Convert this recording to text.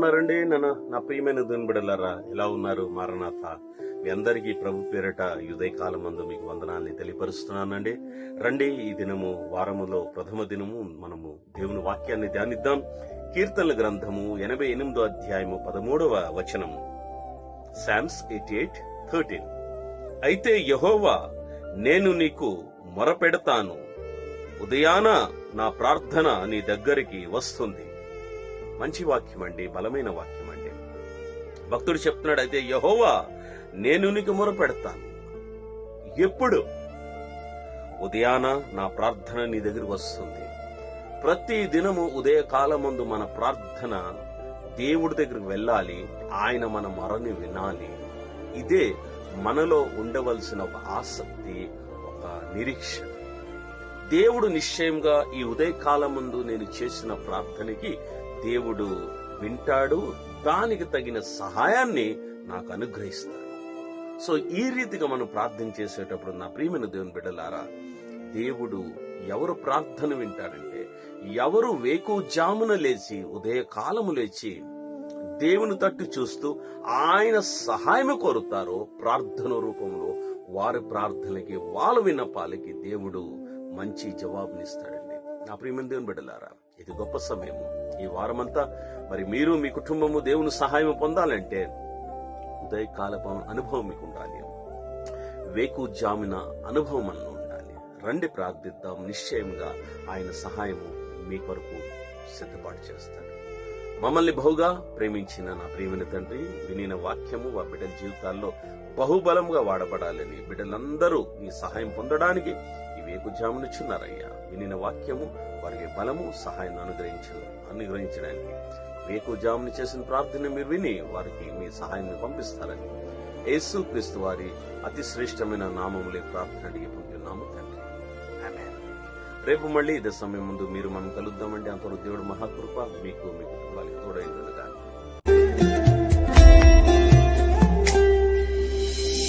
ఉన్నారండి? నా ప్రియమైన దేవుని బిడ్డలారా, ఎలా ఉన్నారు? మారనాథ మీ అందరికీ ప్రభు పేరట ఉదయకాలం మందు మీకు వందనాల్ని తెలియపరుస్తున్నానండి. రండి, ఈ దినము వారములో ప్రథమ దినము మనము దేవుని వాక్యాన్ని ధ్యానిద్దాం. కీర్తనల గ్రంథము 88వ అధ్యాయము 13వ వచనము. సామ్స్ 88:13. అయితే యెహోవా, నేను నీకు మొరపెడతాను, ఉదయాన నా ప్రార్థన నీ దగ్గరికి వస్తుంది. మంచి వాక్యం అండి, బలమైన వాక్యం అండి. భక్తుడు చెప్తున్నాడు, అయితే యెహోవా, నేను నీకు మొరపెడతాను. ఎప్పుడు? ఉదయాన నా ప్రార్థన నీ దగ్గరికి వస్తుంది. ప్రతి దినము ఉదయకాలమందు మన ప్రార్థన దేవుడి దగ్గరికి వెళ్ళాలి. ఆయన మన మొరని వినాలి. ఇదే మనలో ఉండవలసిన ఒక ఆసక్తి, ఒక నిరీక్షణ. దేవుడు నిశ్చయంగా ఈ ఉదయకాలమందు నేను చేసిన ప్రార్థనకి దేవుడు వింటాడు, దానికి తగిన సహాయాన్ని నాకు అనుగ్రహిస్తాడు. సో ఈ రీతిగా మనం ప్రార్థన చేసేటప్పుడు నా ప్రియమైన దేవుని బిడ్డలారా, దేవుడు ఎవరు ప్రార్థన వింటాడంటే, ఎవరు వేకువజామున లేచి ఉదయకాలము లేచి దేవుని తట్టు చూస్తూ ఆయన సహాయము కోరుతారో ప్రార్థన రూపంలో వారి ప్రార్థనలకి, వాళ్ళ విన్నపాలకి దేవుడు మంచి జవాబునిస్తాడండి. నా ప్రియమైన దేవుని బిడ్డలారా, ఇది గొప్ప సమయము. ఈ వారమంతా మరి మీరు మీ కుటుంబము దేవుని సహాయం పొందాలంటే ఉదయకాలపు అనుభవం మీకు ఉండాలి, వేకుజామున అనుభవం అన్న ఉండాలి. రండి ప్రార్థిద్దాం. నిశ్చయంగా ఆయన సహాయము మీ కొరకు సిద్ధపాటు చేస్తాడు. మమ్మల్ని బహుగా ప్రేమించిన నా ప్రియమైన తండ్రి, వినిన వాక్యము వారి బిడ్డల జీవితాల్లో బహుబలంగా వాడబడాలని బిడ్డలందరూ నీ సహాయం పొందడానికి ఈ వేకుజామునిచ్చున్నారయ్యా. వినిన వాక్యము వారికి బలము, సహాయం అనుగ్రహించడానికి వేకుజాముని చేసిన ప్రార్థన మీరు విని వారికి మీ సహాయాన్ని పంపిస్తారని యేసు క్రీస్తు వారి అతి శ్రేష్టమైన నామములే ప్రార్థన అడిగి పొందుతున్నాము తండ్రి. ఆమేన్. రేపు మళ్ళీ ఇదే సమయం ముందు మీరు మనం కలుద్దామండి. అంతవరకు దేవుడు మహాకృప మీకు, మీ కుటుంబానికి తోడైండుగాక.